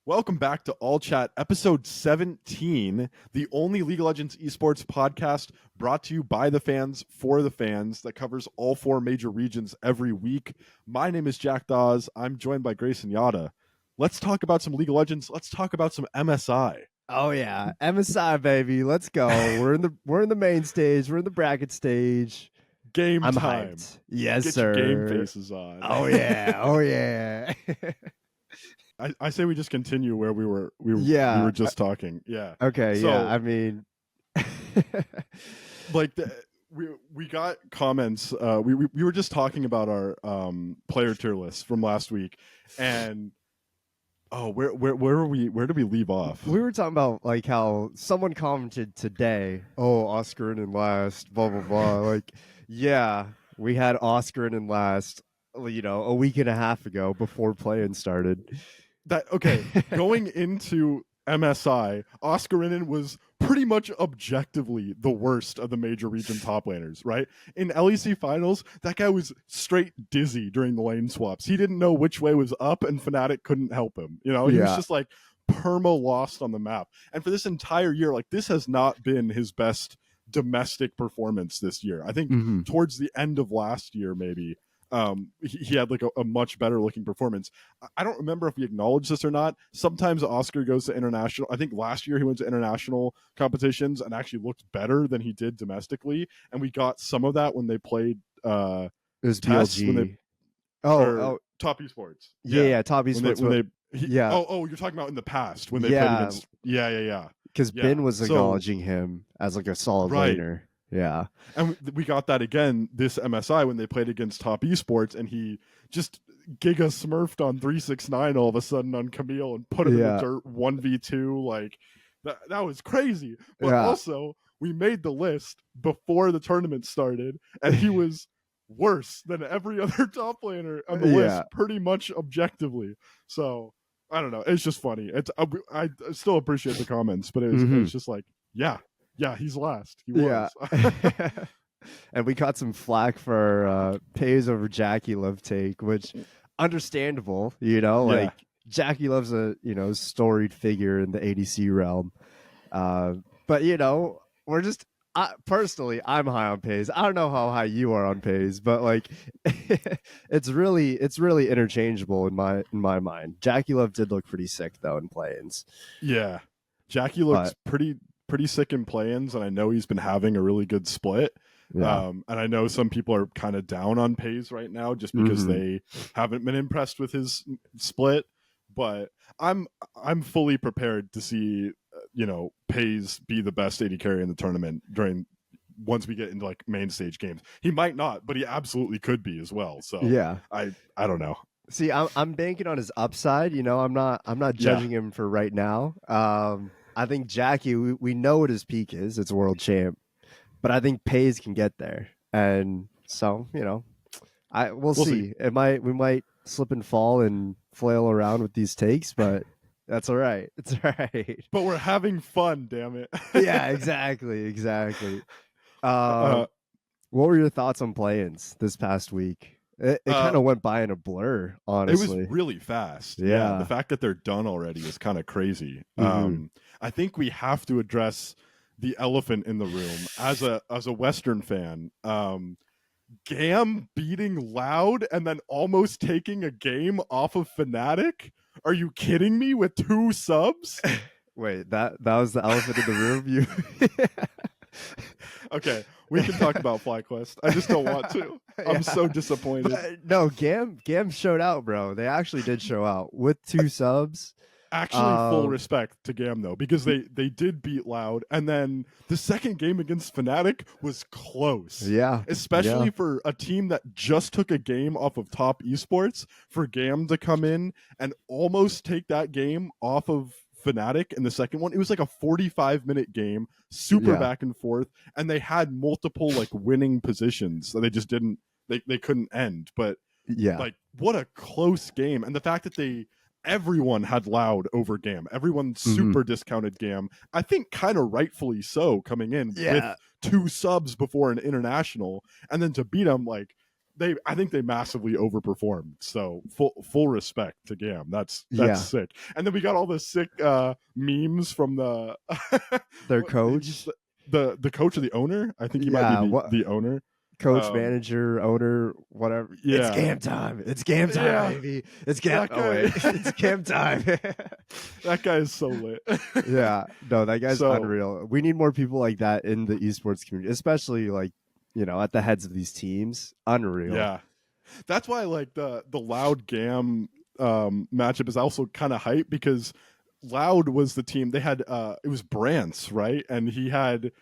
Welcome back to All Chat, episode 17, the only League of Legends esports podcast brought to you by the fans for the fans that covers all four major regions every week. My name is Jack Dawes. I'm joined by Grayson Yada. Let's talk about some League of Legends. Let's talk about some MSI. Oh yeah, MSI baby, let's go. We're in the main stage. We're in the bracket stage. Game I'm time. hyped. Yes, Get sir. your game faces on. Oh yeah, oh yeah. I say we just continue where we were just talking. Yeah. Okay. So, yeah. I mean, like we got comments. We were just talking about our player tier list from last week, and where did we leave off? we were talking about like how someone commented today. Oh, Oscar in last. Blah blah blah. Like, yeah, we had Oscar in last. You know, a week and a half ago before playing started. Going into MSI, Oscarinen was pretty much objectively the worst of the major region top laners, right? In LEC finals, that guy was straight dizzy during the lane swaps. He didn't know which way was up, and Fnatic couldn't help him. You know, he was just like perma lost on the map. And for this entire year, like, this has not been his best domestic performance this year. I think towards the end of last year, maybe. He had like a much better looking performance. I don't remember if we acknowledged this or not. Sometimes Oscar goes to international. I think last year he went to international competitions and actually looked better than he did domestically. And we got some of that when they played it was tests BLG. when they Top Esports. Yeah, Top Esports. You're talking about in the past when they played against because Ben was acknowledging him as like a solid laner. Yeah. And we got that again this MSI when they played against Top Esports, and he just giga smurfed on 369 all of a sudden on Camille and put him in the dirt 1v2. Like, that was crazy. But also, we made the list before the tournament started, and he was worse than every other top laner on the list, pretty much objectively. So, I don't know. It's just funny. I still appreciate the comments, but it's just like, yeah, he's last. He was. Yeah. And we caught some flack for Pays over Jackie Love take, which understandable, you know, like Jackie Love's a, you know, storied figure in the ADC realm. But, you know, we're just, personally, I'm high on Pays. I don't know how high you are on Pays, but like it's really interchangeable in my mind. Jackie Love did look pretty sick though in play-ins. Yeah. Jackie looks pretty sick in play-ins, and I know he's been having a really good split. And I know some people are kind of down on Pays right now just because they haven't been impressed with his split. But I'm fully prepared to see Pays be the best AD carry in the tournament once we get into like main stage games. He might not, but he absolutely could be as well. So I don't know. See, I'm banking on his upside. You know, I'm not judging him for right now. I think Jackie, we know what his peak is. It's world champ, but I think Pays can get there, and so you know, we'll see. We might slip and fall and flail around with these takes, but that's all right. It's all right. But we're having fun, damn it. Yeah, exactly. What were your thoughts on play-ins this past week? It kind of went by in a blur, honestly. It was really fast. Yeah. The fact that they're done already is kind of crazy. I think we have to address the elephant in the room as a Western fan. Gam beating Loud and then almost taking a game off of Fnatic? Are you kidding me? With 2 subs? Wait, that was the elephant in the room? Okay, we can talk about FlyQuest. I just don't want to. I'm so disappointed. But, no, Gam showed out, bro. They actually did show out with 2 subs. Actually, full respect to Gam though, because they did beat Loud, and then the second game against Fnatic was close. Yeah, especially for a team that just took a game off of Top Esports. For Gam to come in and almost take that game off of Fnatic in the second one, it was like a 45-minute game, super back and forth, and they had multiple like winning positions that they just didn't. They couldn't end, but like what a close game, and the fact that everyone had Loud over Gam. Everyone super discounted Gam. I think kind of rightfully so, coming in with 2 subs before an international, and then to beat them, like, I think they massively overperformed. So full respect to Gam. That's Yeah. sick. And then we got all the sick memes from the Their what- coach. the coach or the owner. I think he Yeah, might be what- the owner. Coach, manager, owner, whatever. Yeah. It's game time. It's game time, Yeah. baby. It's game. That Oh wait, it's game time. That guy is so lit. Yeah, no, that guy's So- unreal. We need more people like that in the esports community, especially like, you know, at the heads of these teams. Unreal. Yeah, that's why like the Loud Gam matchup is also kind of hype, because Loud was the team they had. It was Brance, right? And he had.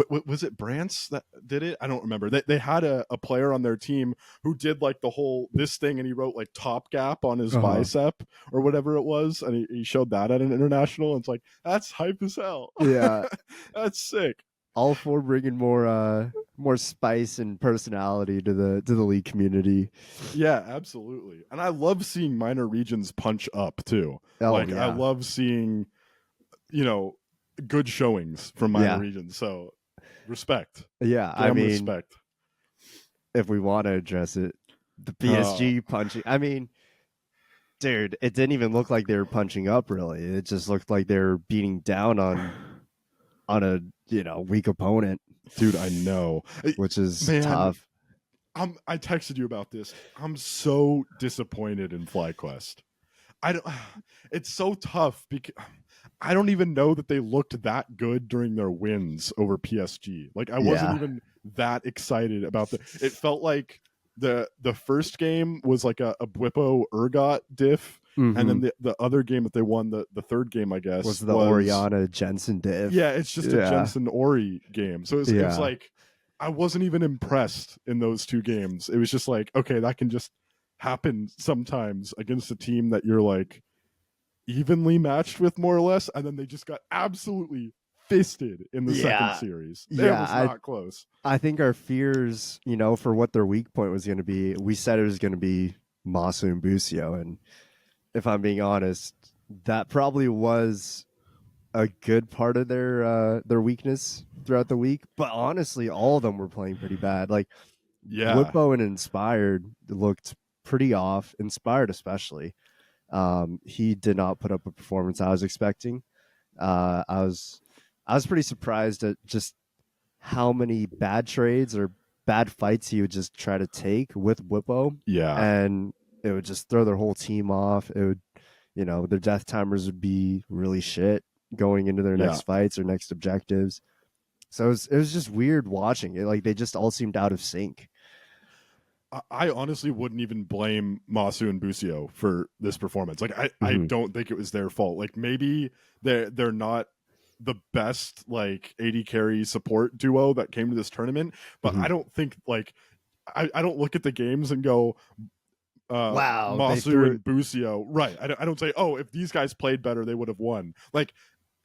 Was it Brance that did it? I don't remember. They had a player on their team who did like the whole this thing, and he wrote like top gap on his bicep or whatever it was, and he showed that at an international. And it's like, that's hype as hell. Yeah. That's sick. All for bringing more spice and personality to the league community. Yeah, absolutely. And I love seeing minor regions punch up too. Oh, like yeah. I love seeing, you know, good showings from minor regions. So respect. Yeah, Damn I mean, respect. if we want to address it, the PSG punching. I mean, dude, it didn't even look like they were punching up. Really, it just looked like they were beating down on a weak opponent. Dude, I know. Which is Man, tough. I texted you about this. I'm so disappointed in FlyQuest. It's so tough because I don't even know that they looked that good during their wins over PSG. Like I wasn't even that excited about it felt like the first game was like a Bwipo Urgot diff. Mm-hmm. And then the other game that they won, the third game, I guess, was the Oriana Jensen diff. Yeah, it's just a Jensen Ori game. So it was like I wasn't even impressed in those two games. It was just like, okay, that can just happen sometimes against a team that you're like evenly matched with, more or less, and then they just got absolutely fisted in the second series. It was not close. I think our fears, for what their weak point was going to be, we said it was going to be Masu and Busio, and if I'm being honest, that probably was a good part of their weakness throughout the week. But honestly, all of them were playing pretty bad. Like, Bwipo and Inspired looked pretty off. Inspired especially. He did not put up a performance I was expecting. I was pretty surprised at just how many bad trades or bad fights he would just try to take with Bwipo. Yeah. And it would just throw their whole team off. It would, their death timers would be really shit going into their next fights or next objectives. So it was just weird watching it. Like, they just all seemed out of sync. I honestly wouldn't even blame Masu and Busio for this performance. Like, I don't think it was their fault. Like, maybe they're not the best like AD carry support duo that came to this tournament, but I don't think like I don't look at the games and go, wow, Masu and Busio, right? I don't say, oh, if these guys played better, they would have won. Like,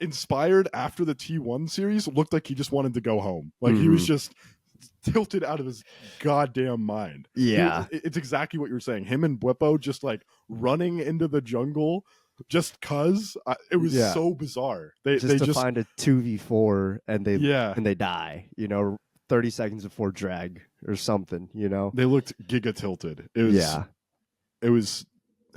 Inspired after the T1 series looked like he just wanted to go home. Like he was just tilted out of his goddamn mind. Yeah, it's exactly what you're saying. Him and Bwipo just like running into the jungle just cause it was so bizarre. They just find a 2v4 and they die. 30 seconds before drag or something. They looked giga tilted. It was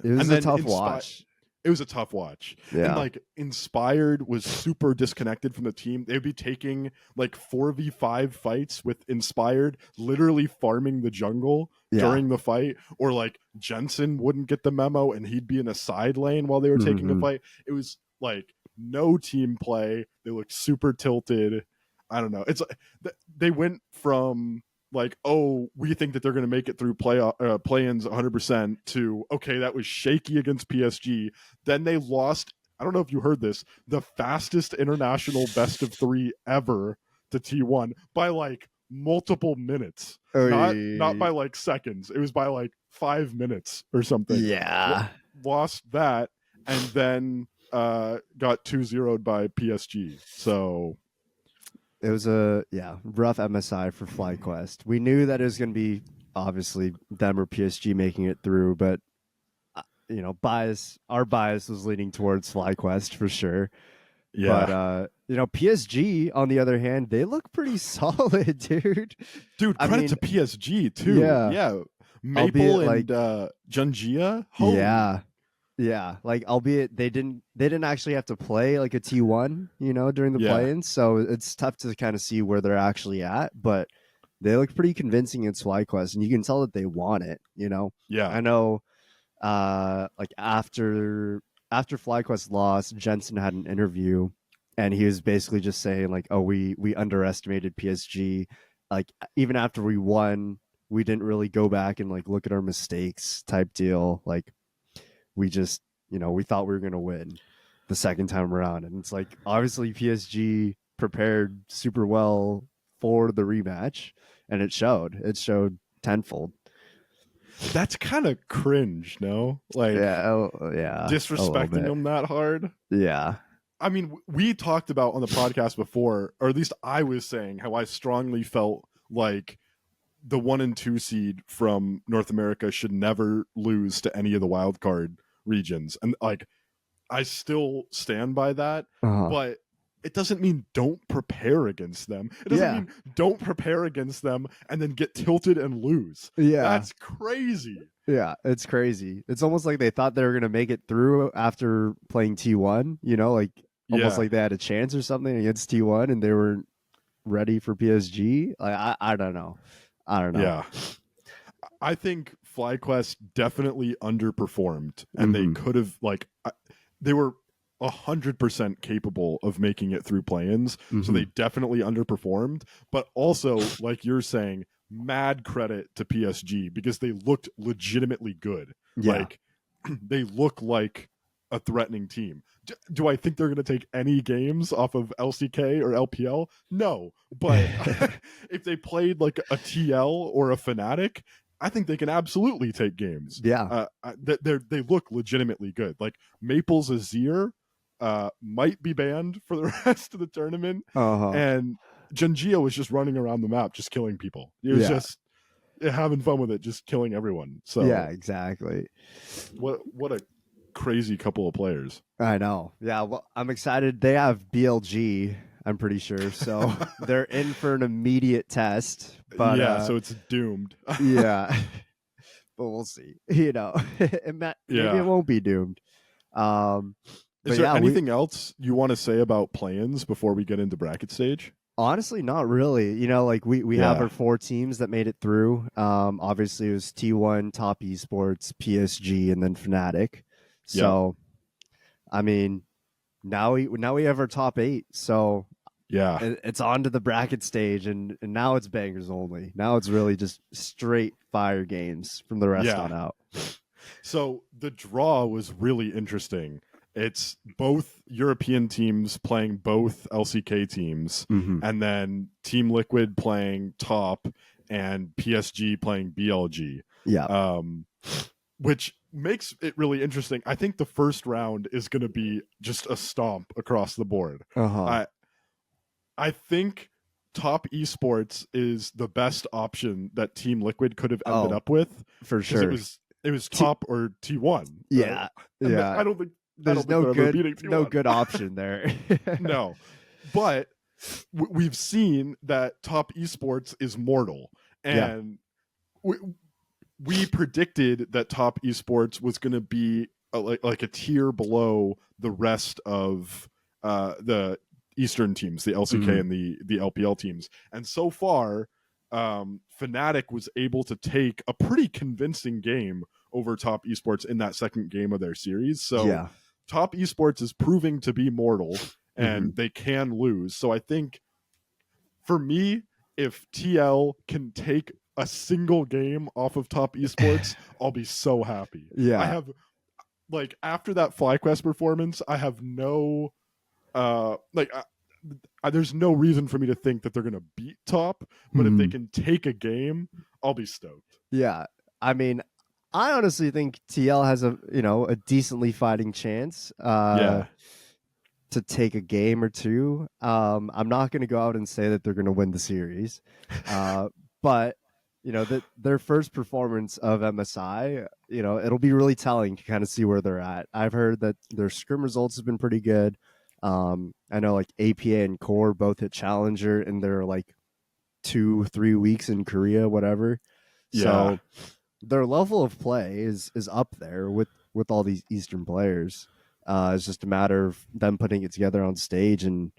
a tough watch. It was a tough watch. Yeah. And like Inspired was super disconnected from the team. They'd be taking like 4v5 fights with Inspired, literally farming the jungle during the fight, or like Jensen wouldn't get the memo and he'd be in a side lane while they were taking the fight. It was like no team play. They looked super tilted. I don't know. It's like they went from like, oh, we think that they're going to make it through play-ins 100% to, okay, that was shaky against PSG. Then they lost, I don't know if you heard this, the fastest international best of 3 ever to T1 by like multiple minutes. Not by like seconds. It was by like 5 minutes or something. Yeah. Lost that and then got 2-0'd by PSG. So it was a rough MSI for FlyQuest. We knew that it was going to be obviously them or PSG making it through, but our bias was leaning towards FlyQuest for sure. Yeah. But PSG on the other hand, they look pretty solid, dude. Dude, credit to PSG too. Yeah. Maple albeit, and Gen.G. yeah, yeah, like albeit they didn't actually have to play like a T1, during the Yeah, play-ins, so it's tough to kind of see where they're actually at, but they look pretty convincing in FlyQuest, and you can tell that they want it. yeah. I know, like after FlyQuest lost, Jensen had an interview, and he was basically just saying like, "Oh, we underestimated PSG. Like even after we won, we didn't really go back and like look at our mistakes type deal. Like we just, we thought we were gonna win the second time around, and it's like obviously PSG prepared super well for the rematch, and it showed. It showed tenfold. That's kind of cringe, no? Like Yeah, a little disrespecting bit. them that hard. Yeah. I mean, we talked about on the podcast before, or at least I was saying how I strongly felt like the 1 and 2 seed from North America should never lose to any of the wild card regions. And like I still stand by that, Uh-huh. but it doesn't mean don't prepare against them. It doesn't Yeah. mean don't prepare against them and then get tilted and lose. Yeah. That's crazy. Yeah, it's crazy. It's almost like they thought they were going to make it through after playing T1, like almost Yeah. like they had a chance or something against T1 and they were ready for PSG. Like I don't know. I don't know. Yeah. I think FlyQuest definitely underperformed, and they could have they were 100% capable of making it through play-ins, so they definitely underperformed. But also, like you're saying, mad credit to PSG because they looked legitimately good. Yeah. Like they look like a threatening team. Do I think they're going to take any games off of LCK or LPL? No, but if they played like a TL or a Fnatic, I think they can absolutely take games. Yeah. They look legitimately good. Like Maple's Azir might be banned for the rest of the tournament, and Gen.G was just running around the map, just killing people. He was just having fun with it, just killing everyone. So yeah, exactly. What a crazy couple of players. I know. Yeah, well, I'm excited. They have BLG, I'm pretty sure. So they're in for an immediate test. But yeah, so it's doomed. yeah. But we'll see. Maybe it won't be doomed. Is there anything else you want to say about play-ins before we get into bracket stage? Honestly, not really. Like we have our 4 teams that made it through. Obviously it was T1, Top Esports, PSG, and then Fnatic. So, I mean, now we have our top 8. So yeah, it's on to the bracket stage, and now it's bangers only. Now it's really just straight fire games from the rest on out. So the draw was really interesting. It's both European teams playing both LCK teams, and then Team Liquid playing Top and PSG playing BLG. Yeah. Which makes it really interesting. I think the first round is going to be just a stomp across the board. I think Top Esports is the best option that Team Liquid could have ended up with. For sure. It was Top or T1. Yeah. Right? Yeah. I don't think there's no good option there. No. But we've seen that Top Esports is mortal. And we predicted that Top Esports was going to be like a tier below the rest of the Eastern teams, the LCK and the LPL teams. And so far, Fnatic was able to take a pretty convincing game over Top Esports in that second game of their series. So Top Esports is proving to be mortal, and they can lose. So I think for me, if TL can take a single game off of Top Esports, I'll be so happy. I have, like, after that FlyQuest performance, I have no there's no reason for me to think that they're going to beat Top, but if they can take a game, I'll be stoked. Yeah. I mean, I honestly think TL has a decently fighting chance to take a game or two. I'm not going to go out and say that they're going to win the series. But their first performance of MSI, it'll be really telling to kind of see where they're at. I've heard that their scrim results have been pretty good. I know like APA and Core both hit Challenger in their like 2-3 weeks in Korea, whatever. So their level of play is up there with all these Eastern players. It's just a matter of them putting it together on stage and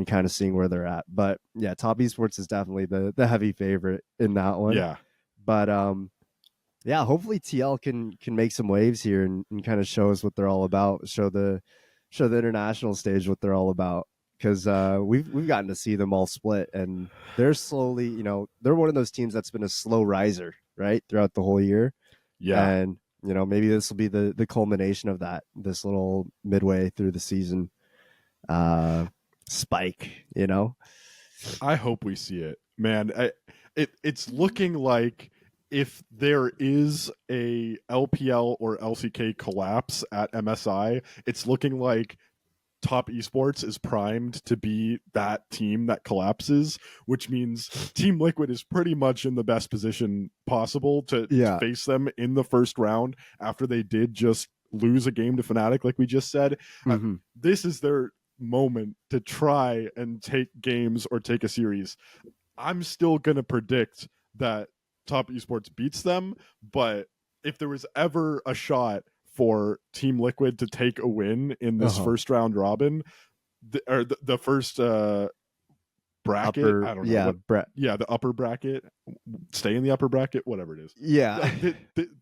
kind of seeing where they're at. But yeah, Top Esports is definitely the heavy favorite in that one. Yeah. But yeah, hopefully TL can make some waves here and kind of show us what they're all about. Show the international stage what they're all about. Because we've gotten to see them all split, and they're slowly, they're one of those teams that's been a slow riser, right, throughout the whole year. Yeah. And maybe this will be the culmination of that, this little midway through the season spike. I hope we see it, man. It's looking like if there is a LPL or LCK collapse at MSI, it's looking like Top Esports is primed to be that team that collapses, which means Team Liquid is pretty much in the best position possible to face them in the first round after they did just lose a game to Fnatic, like we just said. This is their moment to try and take games or take a series. I'm still going to predict that Top Esports beats them, but if there was ever a shot for Team Liquid to take a win in this first round robin, the first bracket, I don't know. The upper bracket, stay in the upper bracket, whatever it is. Yeah.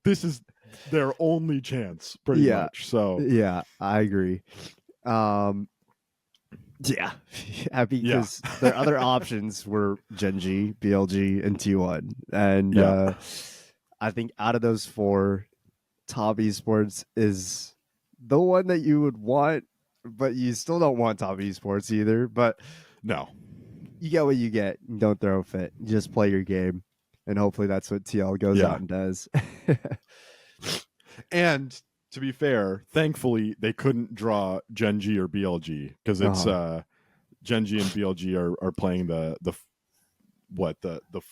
This is their only chance, pretty much. So yeah, I agree. Yeah, happy because their other options were Gen.G, BLG, and T1, and I think out of those four, Top Esports is the one that you would want, but you still don't want Top Esports either. But no, you get what you get. Don't throw a fit. Just play your game, and hopefully that's what TL goes out and does. And to be fair, thankfully they couldn't draw Gen.G or BLG because it's Gen.G and BLG are playing the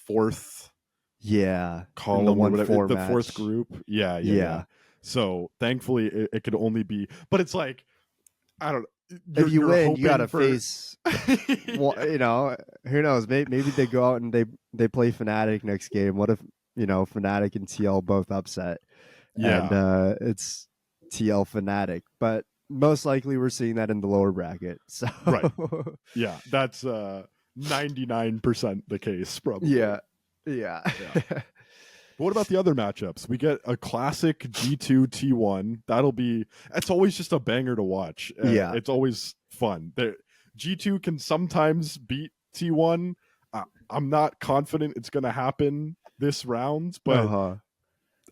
fourth column, the one or whatever, the fourth match. group. Yeah. So thankfully it could only be, but it's like, I don't know. If you win, you gotta face. Well, who knows? Maybe they go out and they play Fnatic next game. What if Fnatic and TL both upset? And it's TL Fnatic, but most likely we're seeing that in the lower bracket. So right, yeah, that's 99% the case, probably. Yeah. But what about the other matchups? We get a classic G2 T1. It's always just a banger to watch. It's always fun. G2 can sometimes beat T1. I'm not confident it's going to happen this round, but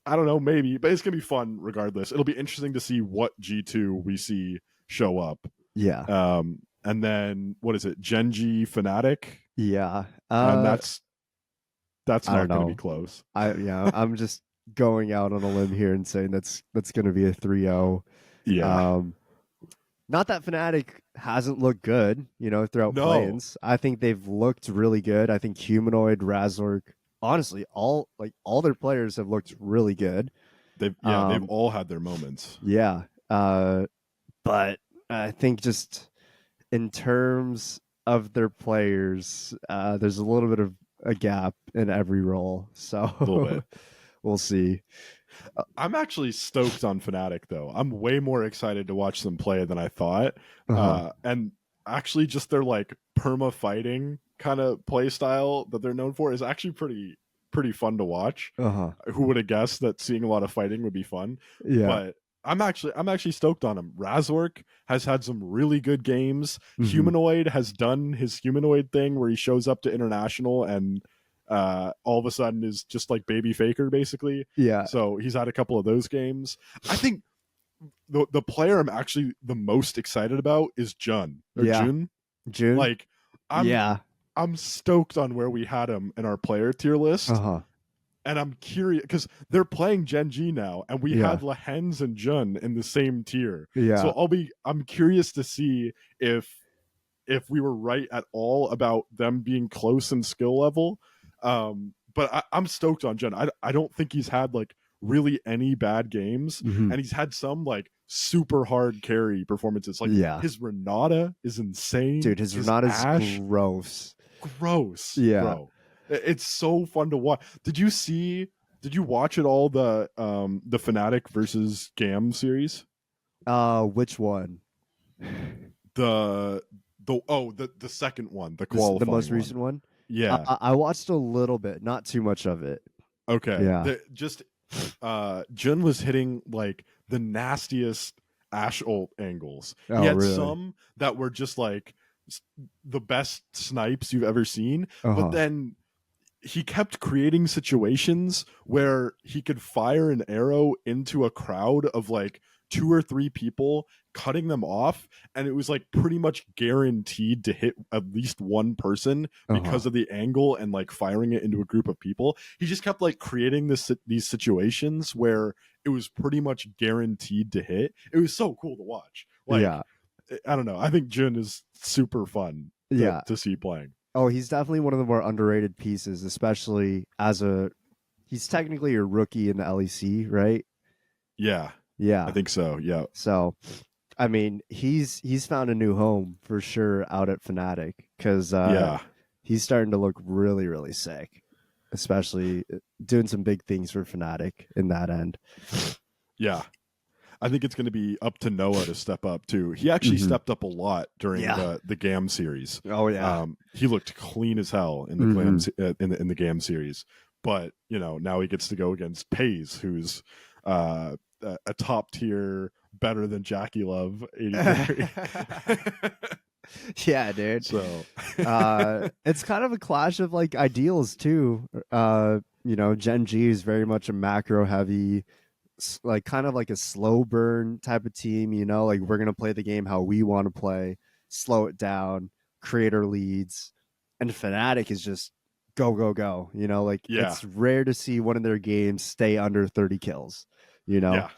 I don't know, maybe. But it's going to be fun regardless. It'll be interesting to see what G2 we see show up. Yeah. And then, what is it? Gen.G Fnatic? Yeah. And that's not going to be close. I'm just going out on a limb here and saying that's going to be a 3-0. Yeah. Not that Fnatic hasn't looked good, throughout play-ins. I think they've looked really good. I think Humanoid, Razork, honestly, all their players have looked really good. They've all had their moments. Yeah. But I think just in terms of their players, there's a little bit of a gap in every role. So a little bit. We'll see. I'm actually stoked on Fnatic, though. I'm way more excited to watch them play than I thought. And actually, just their perma fighting kind of play style that they're known for is actually pretty fun to watch. Who would have guessed that seeing a lot of fighting would be fun? Yeah. But I'm actually stoked on him. Razork has had some really good games. Humanoid has done his humanoid thing where he shows up to international and all of a sudden is just like Baby Faker, basically. Yeah. So he's had a couple of those games. I think the player I'm actually the most excited about is Jun. June. I'm stoked on where we had him in our player tier list. And I'm curious because they're playing Gen.G now, and we had Lehens and Jun in the same tier. So I'm curious to see if we were right at all about them being close in skill level. But I'm stoked on Jun. I don't think he's had really any bad games, and he's had some super hard carry performances. His Renata is insane. Dude, his Renata's gross. Bro. It's so fun to watch. Did you see Did you watch at all the Fnatic versus Gam series? Which one? The the second one, the The qualifying most one. recent one? Yeah. I watched a little bit, not too much of it. Okay. Yeah. Jun was hitting like the nastiest Ash ult angles. He Oh, had really? some that were just like the best snipes you've ever seen, but Uh-huh. then he kept creating situations where he could fire an arrow into a crowd of like 2 or 3 people, cutting them off, and it was like pretty much guaranteed to hit at least one person because Uh-huh. of the angle and like firing it into a group of people. He just kept like creating these situations where it was pretty much guaranteed to hit. It was so cool to watch. Like, Yeah. I don't know. I think Jun is super fun Yeah. to see playing. Oh, he's definitely one of the more underrated pieces, especially as he's technically a rookie in the LEC, right? Yeah, Yeah. I think so. Yeah. So, I mean, he's found a new home for sure out at Fnatic because Yeah. he's starting to look really, really sick, especially doing some big things for Fnatic in that end. Yeah. I think it's going to be up to Noah to step up too. He actually stepped up a lot during the GAM series. Oh yeah. He looked clean as hell in the in the GAM series. But you know, now he gets to go against Pays, who's a top tier, better than Jackie Love 83. Yeah, dude. So it's kind of a clash of like ideals too. You know, Gen.G is very much a macro heavy, like kind of like a slow burn type of team. You know, like we're gonna play the game how we want to play, slow it down, create our leads, and Fnatic is just go go go. You know, like it's rare to see one of their games stay under 30 kills. You know, yeah.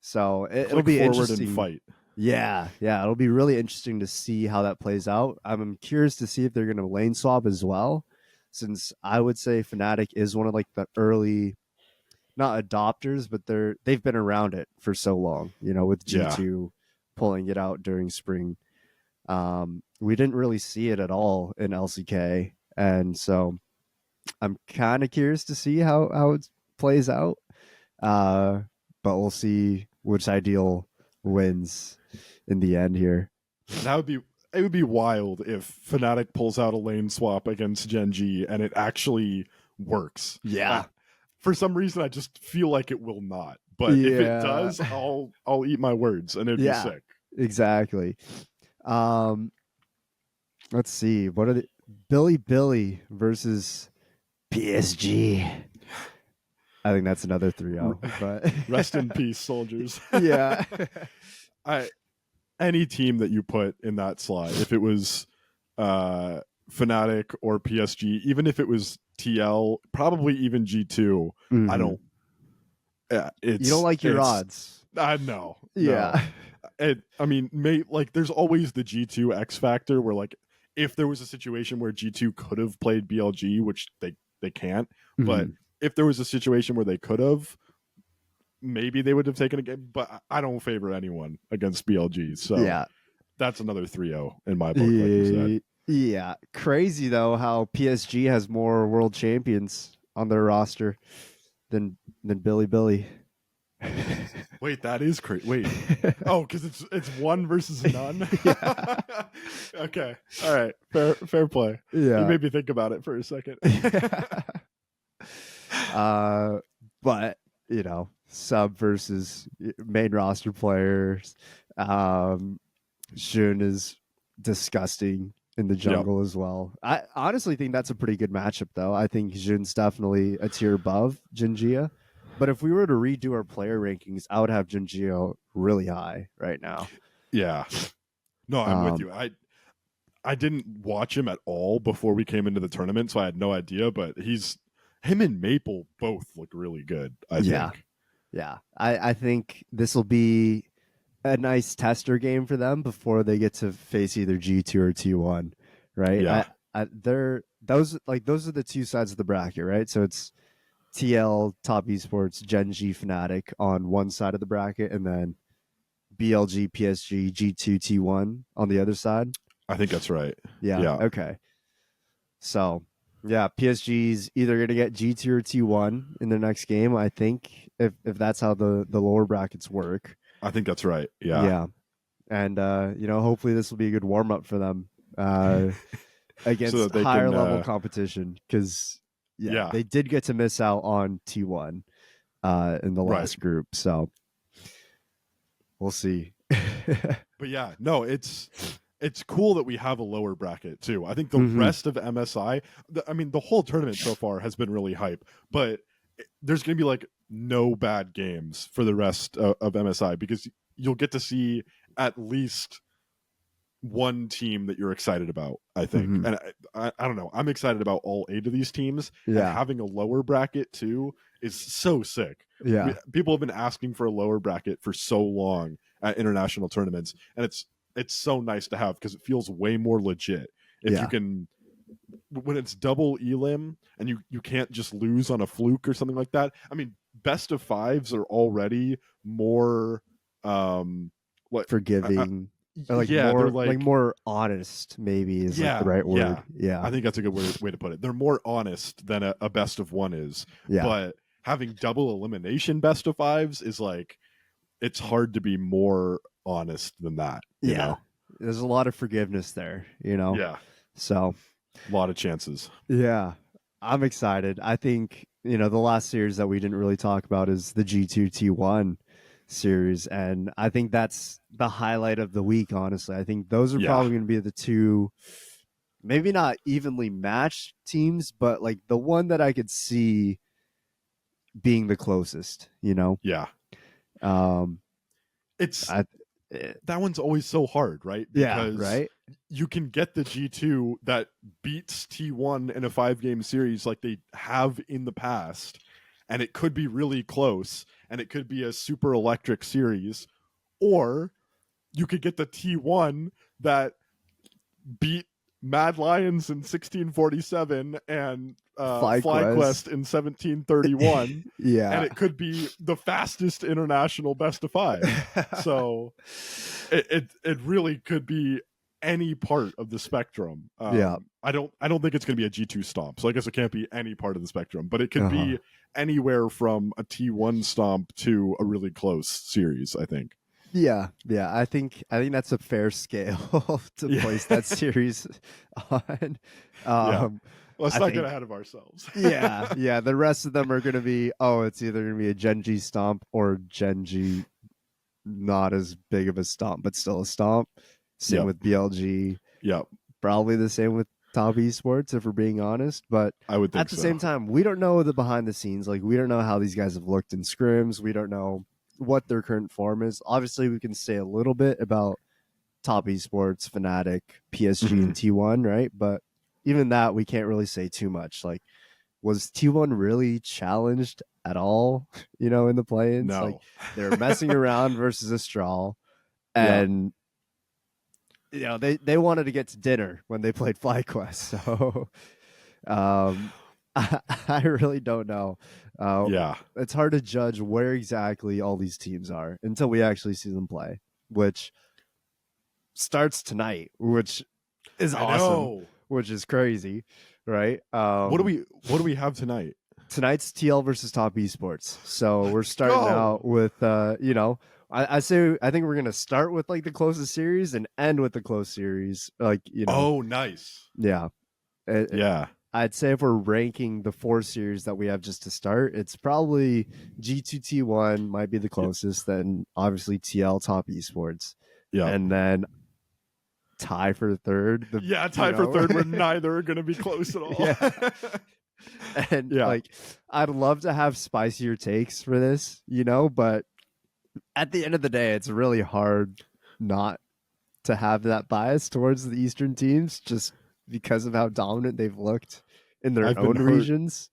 So it'll be forward interesting. and fight. Yeah, it'll be really interesting to see how that plays out. I'm curious to see if they're going to lane swap as well, since I would say Fnatic is one of like the early, not adopters, but they've been around it for so long. You know, with G2 pulling it out during spring, we didn't really see it at all in LCK, and so I'm kind of curious to see how it plays out. But we'll see which ideal wins in the end here. It would be wild if Fnatic pulls out a lane swap against Gen.G and it actually works. Yeah. For some reason, I just feel like it will not. But if it does, I'll eat my words, and it'd be sick. Exactly. Let's see. What are the Bilibili versus PSG? I think that's another 3-0. But rest in peace, soldiers. Yeah. Any team that you put in that slot, if it was Fnatic or PSG, even if it was TL, probably even G2, I don't. You don't like your odds. No. Yeah. No. I mean, there's always the G2 X factor where, like, if there was a situation where G2 could have played BLG, which they can't, but if there was a situation where they could have, maybe they would have taken a game. But I don't favor anyone against BLG, so that's another 3-0 in my book. Like you said. Yeah, crazy though how PSG has more world champions on their roster than Bilibili. Wait, that is crazy. Wait, because it's one versus none. Okay, all right, fair play. Yeah, you made me think about it for a second. But you know, sub versus main roster players. Jun is disgusting in the jungle as well. I honestly think that's a pretty good matchup, though. I think Jun's definitely a tier above Gen.G. But if we were to redo our player rankings, I would have Gen.G really high right now. Yeah. No, I'm with you. I didn't watch him at all before we came into the tournament, so I had no idea. But him and Maple both look really good. I think. Yeah. I think this will be a nice tester game for them before they get to face either G2 or T1, right? Yeah. Those are the two sides of the bracket, right? So it's TL, Top Esports, Gen.G, Fnatic on one side of the bracket, and then BLG, PSG, G2, T1 on the other side. I think that's right. Yeah. Okay. So Yeah, PSG's either going to get G2 or T1 in their next game, I think, if that's how the lower brackets work. I think that's right. Yeah. Yeah. And, hopefully this will be a good warm up for them against So that higher level competition. Because, they did get to miss out on T1 in the last group. So we'll see. But yeah, no, it's cool that we have a lower bracket too. I think the rest of MSI, the whole tournament so far has been really hype, but there's going to be like no bad games for the rest of MSI because you'll get to see at least one team that you're excited about, I think. And I don't know. I'm excited about all 8 of these teams. Yeah. And having a lower bracket too is so sick. Yeah. People have been asking for a lower bracket for so long at international tournaments, and it's so nice to have because it feels way more legit. If you can, when it's double elim and you can't just lose on a fluke or something like that. I mean, best of 5s are already more forgiving. More honest, maybe is like the right word. Yeah. I think that's a good way to put it. They're more honest than a best of 1 is. Yeah. But having double elimination best of 5s is like, it's hard to be more honest than that. You know? There's a lot of forgiveness there, Yeah. So a lot of chances. Yeah. I'm excited. I think, the last series that we didn't really talk about is the G2 T1 series. And I think that's the highlight of the week, honestly. I think those are probably going to be the 2, maybe not evenly matched teams, but like the one that I could see being the closest, Yeah. That one's always so hard, right? Because right. You can get the G2 that beats T1 in a 5-game series like they have in the past, and it could be really close, and it could be a super electric series, or you could get the T1 that beat Mad Lions in 1647 and FlyQuest in 1731. Yeah. And it could be the fastest international best of 5. So it really could be any part of the spectrum. I don't think it's going to be a G2 stomp. So I guess it can't be any part of the spectrum, but it could be anywhere from a T1 stomp to a really close series, I think. Yeah, I think that's a fair scale to place that series on. Let's not get ahead of ourselves. yeah. The rest of them are going to be, it's either going to be a Gen.G stomp or Gen.G not as big of a stomp, but still a stomp. Same with BLG. Yep. Probably the same with Top Esports, if we're being honest. But I would think at the same time, we don't know the behind the scenes. Like, we don't know how these guys have looked in scrims. We don't know what their current form is. Obviously, we can say a little bit about Top Esports, Fnatic, PSG, and T1, right? But even that, we can't really say too much. Like, was T1 really challenged at all, in the play-ins? No. Like, they're messing around versus Astral, and they wanted to get to dinner when they played FlyQuest. So I really don't know. It's hard to judge where exactly all these teams are until we actually see them play, which starts tonight, which is awesome, which is crazy, right? What do we have tonight? Tonight's TL versus Top Esports. So we're starting out with I think we're gonna start with like the closest series and end with the close series. Like, Oh, nice. Yeah. I'd say if we're ranking the 4 series that we have just to start, it's probably G2 T1 might be the closest, then obviously TL Top Esports. Yeah. And then tie for third. Tie for third where neither are gonna be close at all. And like, I'd love to have spicier takes for this, but at the end of the day, it's really hard not to have that bias towards the Eastern teams just because of how dominant they've looked in their own regions.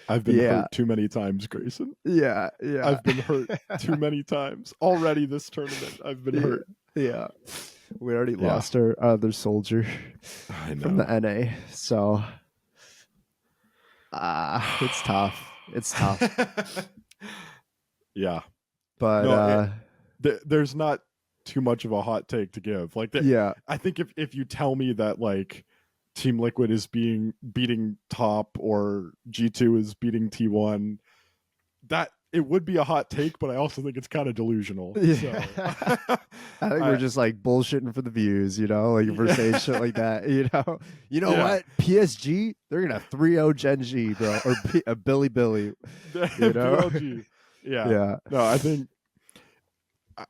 I've been hurt too many times, Grayson. Yeah. I've been hurt too many times already this tournament. I've been hurt. Yeah. We already lost our other soldier from the NA. So it's tough. It's tough. Yeah. But there's not too much of a hot take to give. Like, I think if you tell me that like Team Liquid is beating Top or G2 is beating T1. That it would be a hot take, but I also think it's kind of delusional. Yeah. So I think we're just like bullshitting for the views, you know, like if we're saying shit like that, you know. You know what? PSG, they're gonna 3-0 Gen.G, bro, or Bilibili. You know? PLG. Yeah. Yeah. No, I think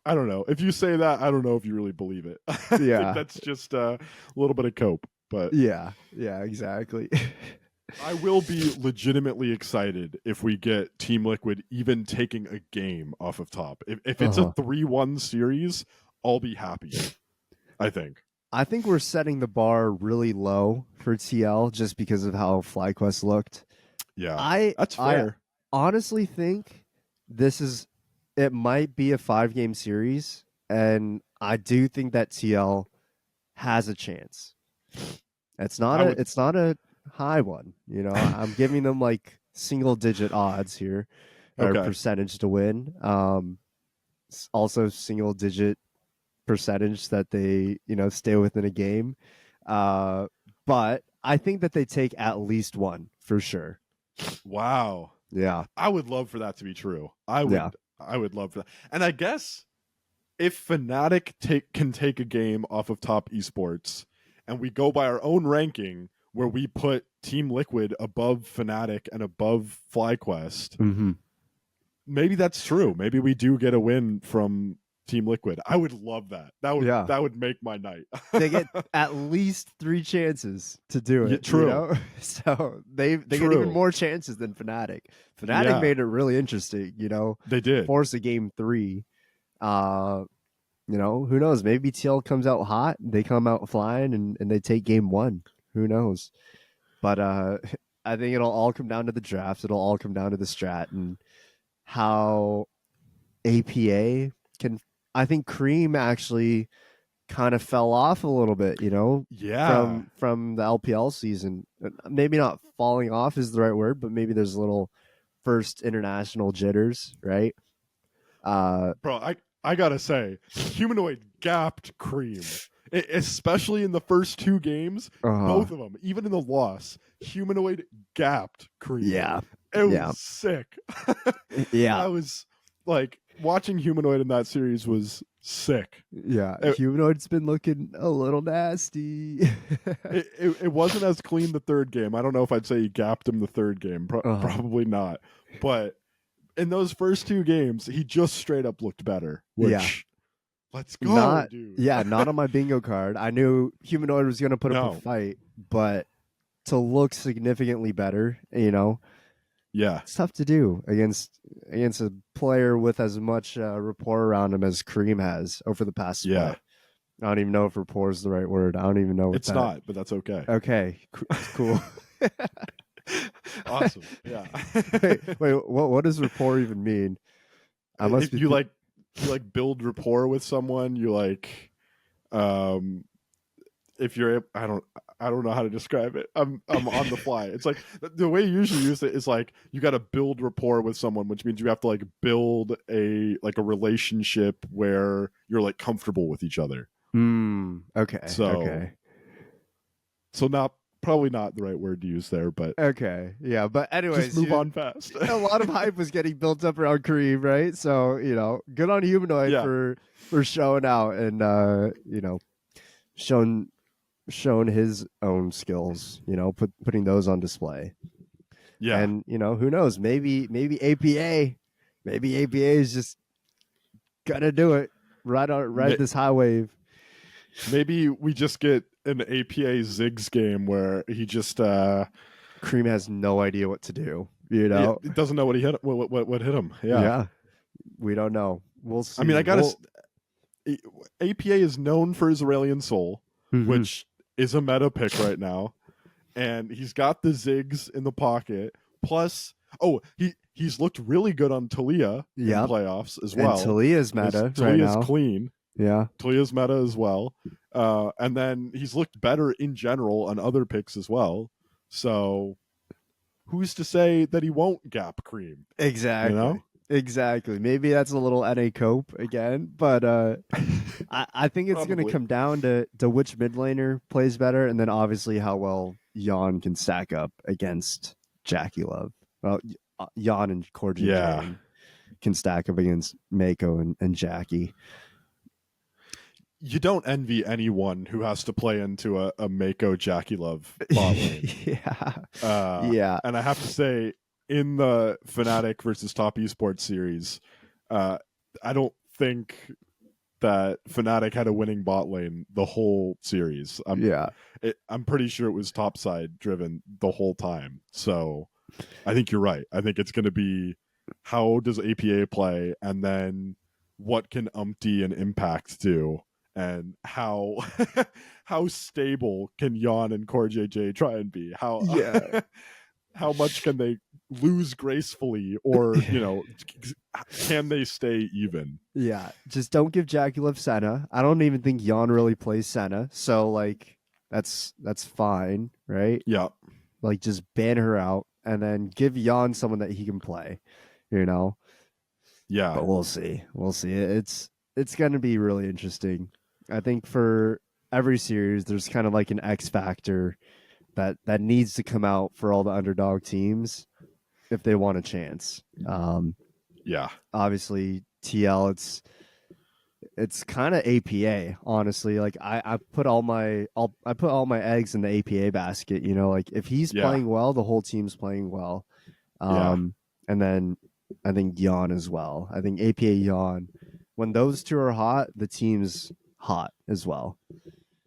I don't know. If you say that, I don't know if you really believe it. I Yeah. think that's just a little bit of cope. But Yeah, exactly. I will be legitimately excited if we get Team Liquid even taking a game off of Top. If it's a 3-1 series, I'll be happy. I think we're setting the bar really low for TL just because of how FlyQuest looked. Yeah, that's fair. I honestly think it might be a 5-game series, and I do think that TL has a chance. It's not a high one, you know. I'm giving them like single digit odds here, or percentage to win. Also single digit percentage that they, you know, stay within a game. But I think that they take at least one for sure. Wow. Yeah. I would love for that to be true. I would love for that. And I guess if Fnatic can take a game off of Top Esports and we go by our own ranking where we put Team Liquid above Fnatic and above FlyQuest, maybe that's true. Maybe we do get a win from Team Liquid. I would love that. That would make my night. They get at least 3 chances to do it. Yeah, true. You know? So they get even more chances than Fnatic. Fnatic made it really interesting, you know. They did. Force a game 3. You know, who knows? Maybe TL comes out hot, they come out flying, and they take game 1. Who knows? But I think it'll all come down to the draft. It'll all come down to the strat and how APA can. I think Cream actually kind of fell off a little bit, you know, from the LPL season. Maybe not falling off is the right word, but maybe there's a little first international jitters, right? Bro, I gotta say, Humanoid gapped Cream, especially in the first 2 games. Both of them, even in the loss, Humanoid gapped Cream. Yeah, it was sick. Yeah, I was like watching Humanoid in that series was sick. Yeah, Humanoid's been looking a little nasty. it wasn't as clean the 3rd game. I don't know if I'd say he gapped him the 3rd game. Probably not. But in those first 2 games, he just straight up looked better. Which, let's go, dude. Yeah, not on my bingo card. I knew Humanoid was going to put up a fight, but to look significantly better, you know, it's tough to do against a player with as much rapport around him as Cream has over the past split. I don't even know if rapport is the right word. I don't even know what it's not, but that's okay. Okay, it's cool. Awesome. Yeah. Wait, what does rapport even mean? I must be you like build rapport with someone. You like, if you're, I don't know how to describe it. I'm on the fly. It's like the way you usually use it is like you got to build rapport with someone, which means you have to like build a relationship where you're like comfortable with each other. Okay. So probably not the right word to use there, but yeah. But anyways, just move on fast. A lot of hype was getting built up around Cream, right? So you know, good on Humanoid for showing out and you know, shown his own skills. You know, putting those on display. Yeah, and you know, who knows? Maybe APA is just gonna do it ride this high wave. Maybe we just get an APA Ziggs game where he just Cream has no idea what to do. You know, he doesn't know what he hit. What hit him? Yeah, we don't know. We'll see. I mean, APA is known for his Aurelion Soul, which is a meta pick right now, and he's got the Ziggs in the pocket. Plus, he's looked really good on Talia in playoffs as well. And Talia's meta. Talia's clean. Yeah, Talia's meta as well. And then he's looked better in general on other picks as well. So who's to say that he won't gap Cream? Exactly. You know? Exactly. Maybe that's a little NA cope again, but I think it's going to Probably. come down to which mid laner plays better, and then obviously how well Yon can stack up against Jackie Love. Well, Yon and Corji Yeah. can stack up against Mako and Jackie. You don't envy anyone who has to play into a Mako Jackie Love bot lane. Yeah. And I have to say, in the Fnatic versus Top Esports series, I don't think that Fnatic had a winning bot lane the whole series. I'm pretty sure it was top side driven the whole time. So I think you're right. I think it's going to be how does APA play, and then what can Umpty and Impact do, and how how stable can Yon and Core JJ try and be? How much can they lose gracefully, or can they stay even? Yeah, just don't give Jackie Love Senna. I don't even think Yon really plays Senna, so like that's fine, right? Yeah, like just ban her out and then give Yon someone that he can play, Yeah, But we'll see. It's going to be really interesting. I think for every series, there's kind of like an X factor that needs to come out for all the underdog teams if they want a chance. Yeah. Obviously, TL, it's kind of APA, honestly. Like I put all my eggs in the APA basket. Like if he's playing well, the whole team's playing well. And then I think Yon as well. I think APA Yon, when those two are hot, the team's hot as well.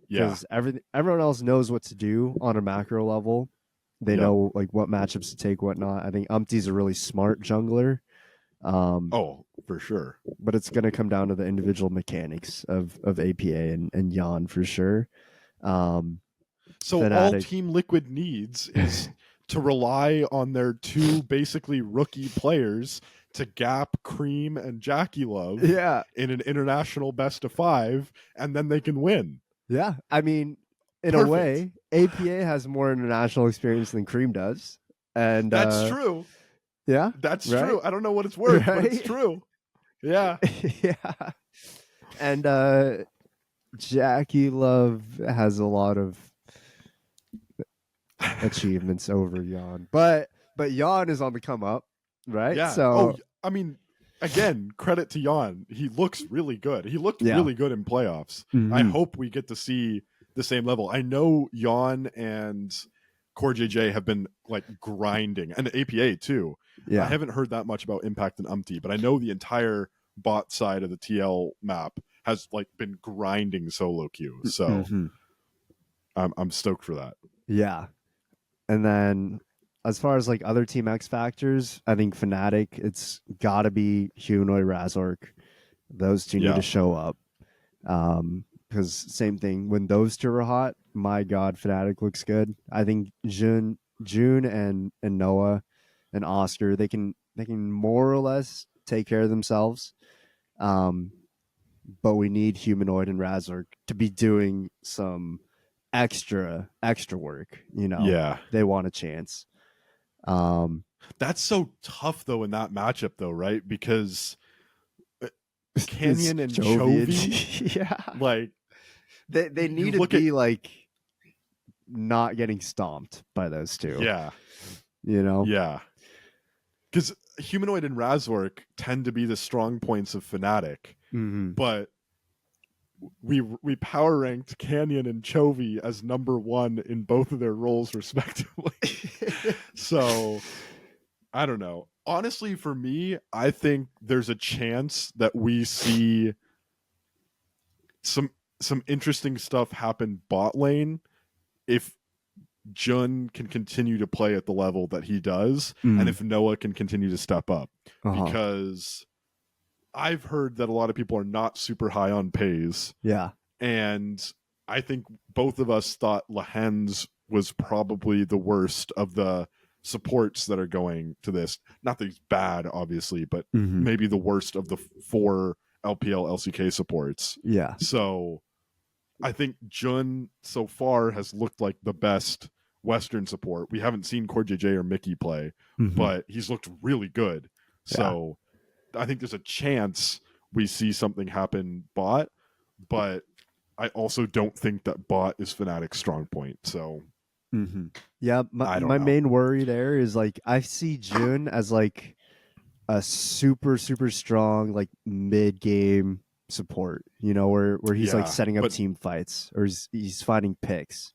Because everyone else knows what to do on a macro level. They know like what matchups to take, whatnot. I think Umpty's a really smart jungler. Oh, for sure. But it's going to come down to the individual mechanics of APA and Yon for sure. So Fnatic, all Team Liquid needs is to rely on their two basically rookie players to gap Cream and Jackie Love in an international best of 5, and then they can win. Yeah. I mean, in a way, APA has more international experience than Cream does. And that's true. Yeah. That's true. I don't know what it's worth, but it's true. Yeah. Yeah. And Jackie Love has a lot of achievements over Yon. But Yon is on the come up, right? Yeah. So I mean, again, credit to Yon. He looks really good. He looked really good in playoffs. Mm-hmm. I hope we get to see the same level. I know Yon and Core JJ have been like grinding, and APA too. Yeah. I haven't heard that much about Impact and Umpty, but I know the entire bot side of the TL map has like been grinding solo queue. So I'm stoked for that. Yeah. And then as far as like other Team X factors, I think Fnatic, it's got to be Humanoid Razork. Those two need to show up. Because same thing, when those two are hot, my God, Fnatic looks good. I think June and Noah and Oscar, they can more or less take care of themselves. But we need Humanoid and Razork to be doing some extra work. They want a chance. That's so tough though in that matchup though, right? Because Canyon and Chovy, like they need to be like not getting stomped by those two. Yeah. Yeah. Because Humanoid and Razork tend to be the strong points of Fnatic, but we power ranked Canyon and Chovy as #1 in both of their roles respectively. So I don't know. Honestly, for me, I think there's a chance that we see some interesting stuff happen bot lane if Jun can continue to play at the level that he does, and if Noah can continue to step up. Because I've heard that a lot of people are not super high on Pays. Yeah. And I think both of us thought Lehens was probably the worst of the supports that are going to this. Not that he's bad, obviously, but maybe the worst of the 4 LPL LCK supports. Yeah. So I think Jun so far has looked like the best Western support. We haven't seen Core JJ or Mickey play, but he's looked really good. So I think there's a chance we see something happen bot, but I also don't think that bot is Fnatic's strong point. So yeah, I don't my know. main worry there is like I see June as like a super strong like mid game support, you know, where he's like setting up team fights or he's finding picks.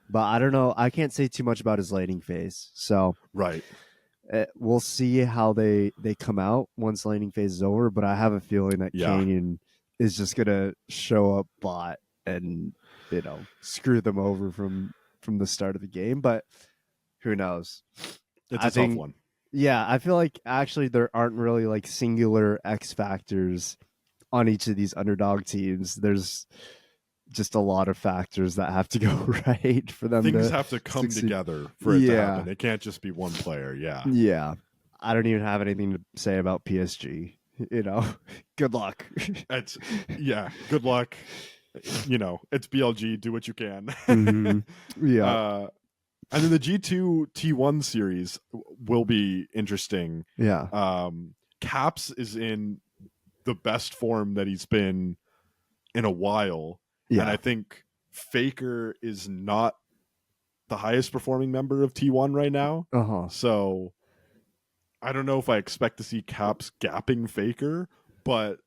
But I don't know. I can't say too much about his laning phase. So right. We'll see how they come out once laning phase is over. But I have a feeling that Canyon is just gonna show up bot and screw them over from the start of the game. But who knows? It's a tough one. Yeah, I feel like actually there aren't really like singular X factors on each of these underdog teams. There's just a lot of factors that have to go right for them. Things have to come together for it to happen. It can't just be one player. Yeah. I don't even have anything to say about PSG. Good luck. Good luck. It's BLG. Do what you can. Yeah. And then the G2 T1 series will be interesting. Yeah. Caps is in the best form that he's been in a while. Yeah. And I think Faker is not the highest performing member of T1 right now. So I don't know if I expect to see Caps gapping Faker, but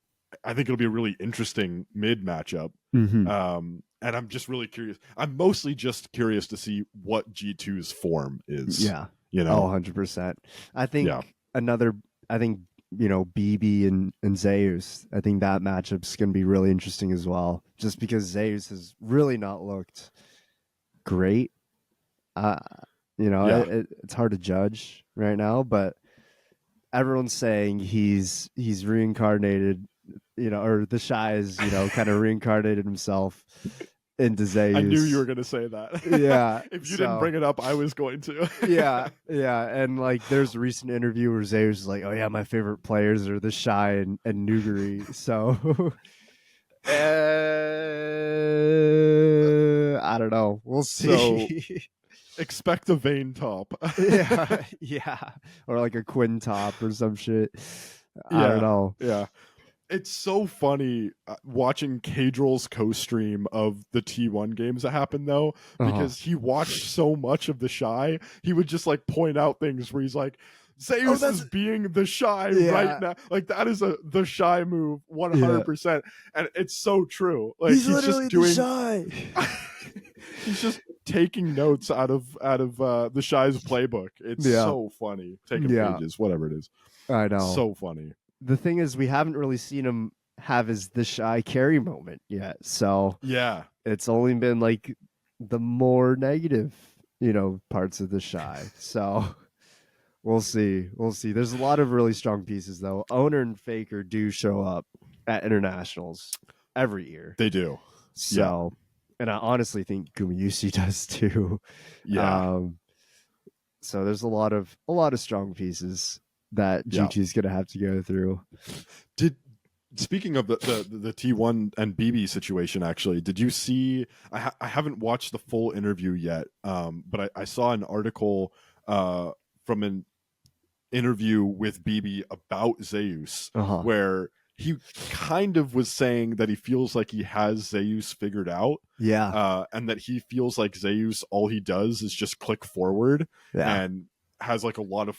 I think it'll be a really interesting mid matchup. And I'm just really curious. I'm mostly just curious to see what G2's form is. Yeah. 100%. I think BB and Zeus, I think that matchup's going to be really interesting as well, just because Zeus has really not looked great. It's hard to judge right now, but everyone's saying he's reincarnated, or the Shy is, kind of reincarnated himself into Zeus. I knew you were going to say that. Yeah. If you didn't bring it up, I was going to. Yeah. And like, there's a recent interview where Zeus is like, "Oh yeah, my favorite players are the Shy and Nuguri." So I don't know. We'll see. So, expect a Vayne top. Yeah. Or like a Quinn top or some shit. I don't know. Yeah. It's so funny watching Kadrill's co-stream of the T1 games that happened, though, because he watched so much of the Shy. He would just like point out things where he's like, Zeus is being the Shy right now. Like, that is the Shy move 100%. And it's so true. Like, he's just doing the Shy. He's just taking notes out of the Shy's playbook. It's so funny. Taking pages, whatever it is. I know. So funny. The thing is, we haven't really seen him have the Shy carry moment yet. So yeah, it's only been like the more negative, parts of the Shy. So we'll see. There's a lot of really strong pieces, though. Owner and Faker do show up at internationals every year. They do. So, and I honestly think Gumayusi does too. Yeah. So there's a lot of strong pieces that G2 is going to have to go through. Speaking of the T1 and BB situation, actually, did you see? I haven't watched the full interview yet, but I saw an article from an interview with BB about Zeus, where he kind of was saying that he feels like he has Zeus figured out. Yeah. And that he feels like Zeus, all he does is just click forward and has like a lot of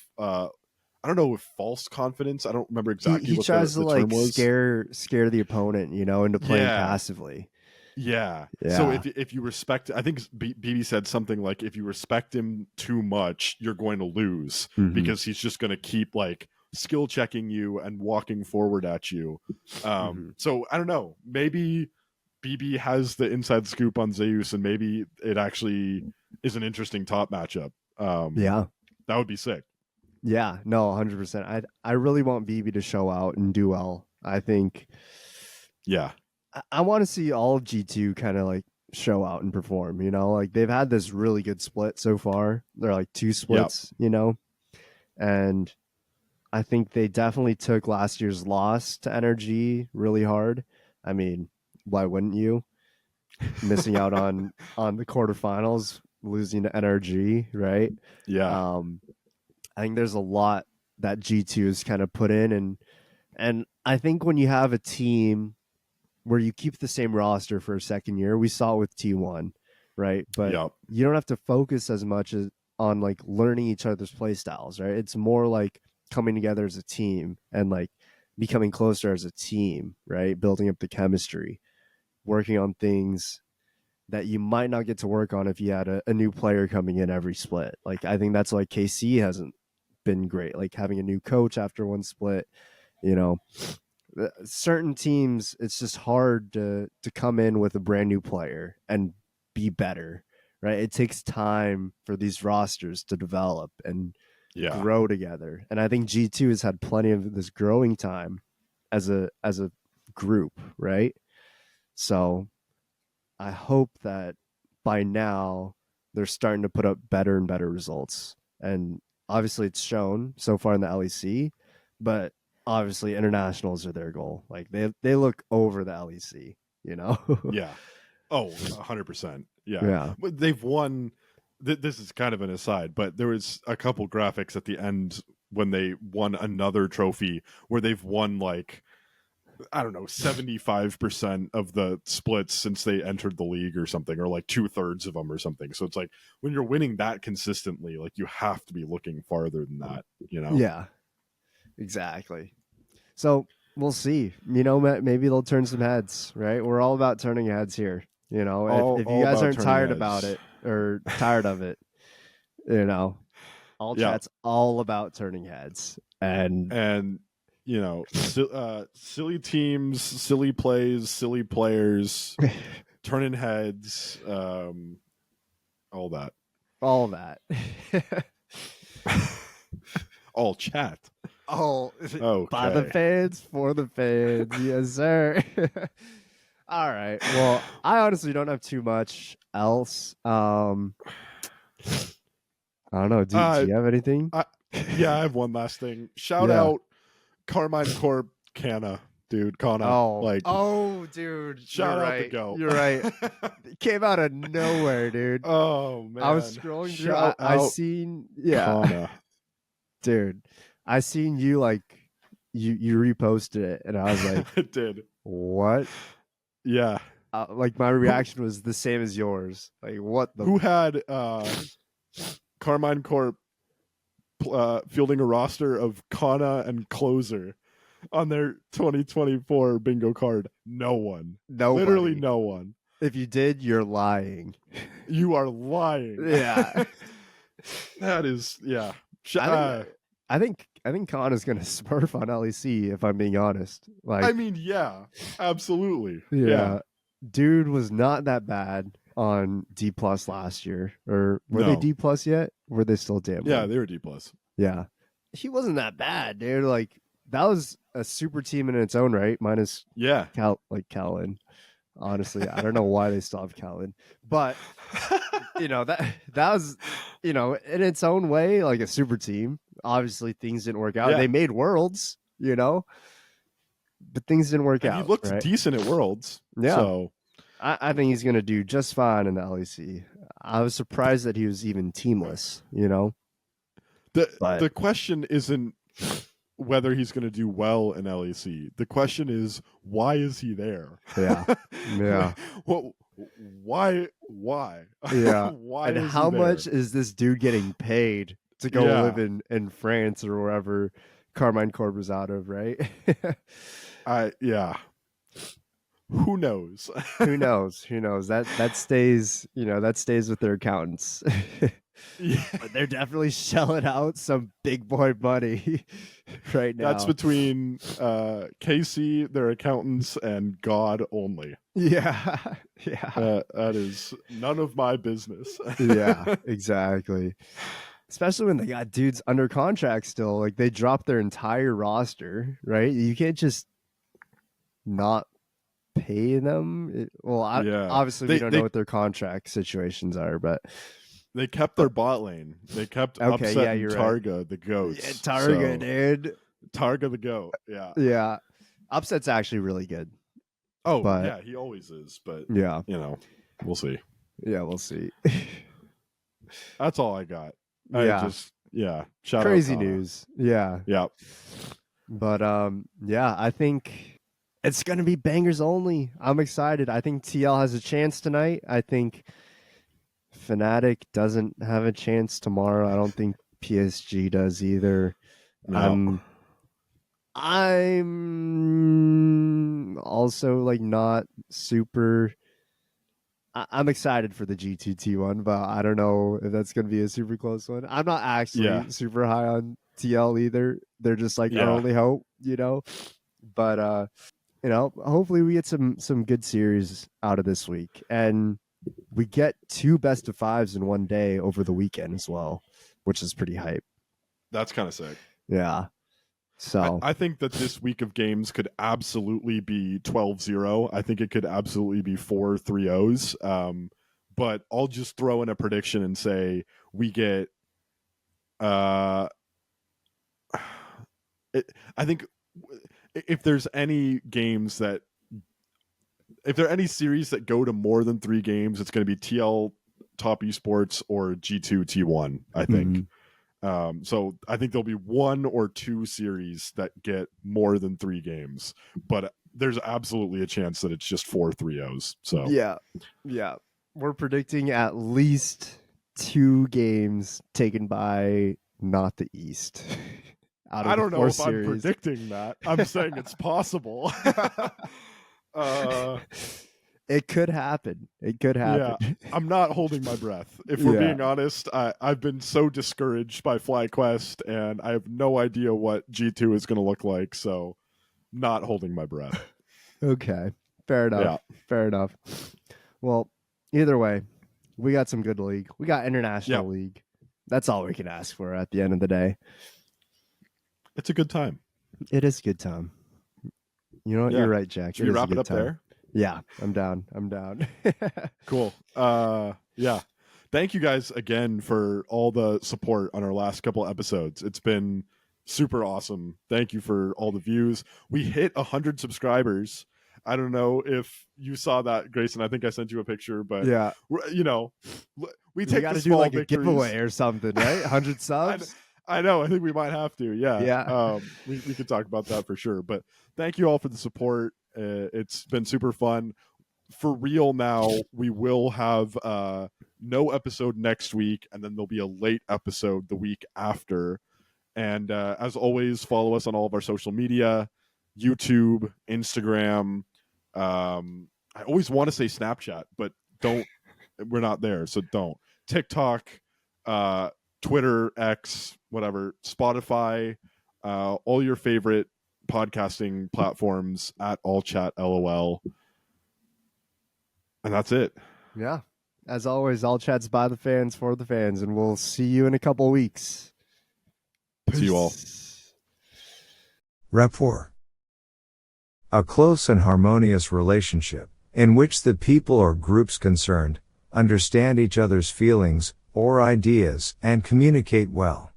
I don't know if false confidence. I don't remember exactly he what tries the to term like was. scare the opponent, into playing passively. Yeah. So if you respect, I think BB said something like, if you respect him too much, you're going to lose because he's just going to keep like skill checking you and walking forward at you. So I don't know. Maybe BB has the inside scoop on Zeus, and maybe it actually is an interesting top matchup. That would be sick. Yeah, no, 100%. I really want BB to show out and do well. I think. Yeah. I want to see all of G2 kind of like show out and perform, like they've had this really good split so far. They're like 2 splits, and I think they definitely took last year's loss to NRG really hard. I mean, why wouldn't you? Missing out on the quarterfinals, losing to NRG, right? Yeah. I think there's a lot that G2 has kind of put in, and And I think when you have a team where you keep the same roster for a second year, we saw it with T1, right? But Yep. you don't have to focus as much on like learning each other's play styles, right? It's more like coming together as a team and like becoming closer as a team, right? Building up the chemistry, working on things that you might not get to work on if you had a new player coming in every split. Like I think that's why KC hasn't been great. Like having a new coach after one split, you know, certain teams it's just hard to come in with a brand new player and be better, right? It takes time for these rosters to develop and grow together. And I think G2 has had plenty of this growing time as a group, right? So I hope that by now they're starting to put up better and better results. And obviously it's shown so far in the LEC, but obviously internationals are their goal. Like they look over the LEC, you know? Yeah. Oh, 100%. Yeah. Yeah. But they've won. This is kind of an aside, but there was a couple graphics at the end when they won another trophy where they've won like, I don't know, 75% of the splits since they entered the league or something, or like 2/3 of them or something. So it's like when you're winning that consistently, like you have to be looking farther than that, you know? Yeah, exactly. So we'll see. You know, maybe they'll turn some heads, right? We're all about turning heads here. You know, if you guys aren't tired about it or tired of it, you know, all chat's all about turning heads. And you know, silly teams, silly plays, silly players, turning heads, all that. All that. All chat. Oh, okay. By the fans, for the fans. Yes, sir. All right. Well, I honestly don't have too much else. I don't know. Do you have anything? Yeah, I have one last thing. Shout out Carmine Corp CANNA, dude. CANNA. Oh, dude. Shout out the GOAT. You're right. It came out of nowhere, dude. Oh man. I was scrolling through. I seen CANNA. Dude. I seen you like you reposted it and I was like, it did. What? Yeah. Like my reaction was the same as yours. Like what the Who had Carmine Corp fielding a roster of CANNA and Closer on their 2024 bingo card? No one. Nobody. Literally no one. If you did, you're lying. You are lying. Yeah. That is, yeah. I think CANNA's gonna smurf on LEC if I'm being honest. Like I mean, yeah, absolutely. Yeah. Dude was not that bad on D+ last year. Or were they D+ yet? Were they still damn? Yeah, they were D+. Yeah. He wasn't that bad, dude. Like that was a super team in its own right, minus Talon. Honestly, I don't know why they still have Talon, but you know that was, you know, in its own way like a super team. Obviously, things didn't work out. Yeah. They made Worlds, you know, but things didn't work out. He looked decent at Worlds. Yeah, so I think he's gonna do just fine in the LEC. I was surprised that he was even teamless. You know, the question isn't whether he's going to do well in LEC. The question is, why is he there? Yeah. Yeah. Why? Yeah. Why? And how much is this dude getting paid to go live in France or wherever Carmine Corp is out of, right? Yeah. Who knows? Who knows? That stays, you know, that stays with their accountants. Yeah. But they're definitely shelling out some big boy money right now. That's between KC, their accountants, and God only. Yeah. Yeah. That is none of my business. Yeah, exactly. Especially when they got dudes under contract still. Like they dropped their entire roster, right? You can't just not pay them. Obviously we don't know what their contract situations are, but they kept their bot lane. They kept upsetting Targa, right. The goats. Yeah, Targa, dude. Targa the goat. Yeah. Yeah. Upset's actually really good. Oh, yeah, he always is. But, yeah, you know, we'll see. Yeah, we'll see. That's all I got. Yeah. Shout Crazy out news. Yeah. Yeah. But yeah, I think it's gonna be bangers only. I'm excited. I think TL has a chance tonight. I think Fnatic doesn't have a chance tomorrow. I don't think PSG does either. No. I'm also like not super. I'm excited for the G2T one, but I don't know if that's going to be a super close one. I'm not actually super high on TL either. They're just like our only hope, you know. But you know, hopefully we get some good series out of this week, and we get 2 best of 5s in one day over the weekend as well, which is pretty hype. That's kind of sick. Yeah. So I think that this week of games could absolutely be 12-0. I think it could absolutely be 4 3-0s. But I'll just throw in a prediction and say we get I think if there's any games that if there are any series that go to more than 3 games, it's going to be TL Top Esports or G2 T1, I think. So I think there'll be 1 or 2 series that get more than 3 games, but there's absolutely a chance that it's just 4 3-0s. So yeah, we're predicting at least 2 games taken by not the East. I don't know if I'm predicting that. I'm saying it's possible. It could happen. It could happen. Yeah, I'm not holding my breath. If we're being honest, I've been so discouraged by FlyQuest, and I have no idea what G2 is going to look like, so not holding my breath. Okay, fair enough. Yeah. Fair enough. Well, either way, we got some good league. We got international league. That's all we can ask for at the end of the day. It's a good time. It is a good time. You know what? You're right, Jack. Should we wrap it up there? Yeah, I'm down. Cool. Yeah. Thank you guys again for all the support on our last couple episodes. It's been super awesome. Thank you for all the views. We hit 100 subscribers. I don't know if you saw that, Grayson. I think I sent you a picture, but yeah, you know, we take the small do like a giveaway or something, right? 100 subs. I know. I think we might have to. Yeah. Yeah. We could talk about that for sure. But thank you all for the support. It's been super fun. For real now, we will have no episode next week, and then there'll be a late episode the week after. And as always, follow us on all of our social media, YouTube, Instagram. I always want to say Snapchat, but don't. We're not there, so don't. TikTok, Twitter, X, whatever, Spotify, all your favorite podcasting platforms at All Chat LOL. And that's it. Yeah. As always, All Chat's by the fans for the fans, and we'll see you in a couple weeks. Peace. See you all. Rapport. A close and harmonious relationship, in which the people or groups concerned understand each other's feelings or ideas and communicate well.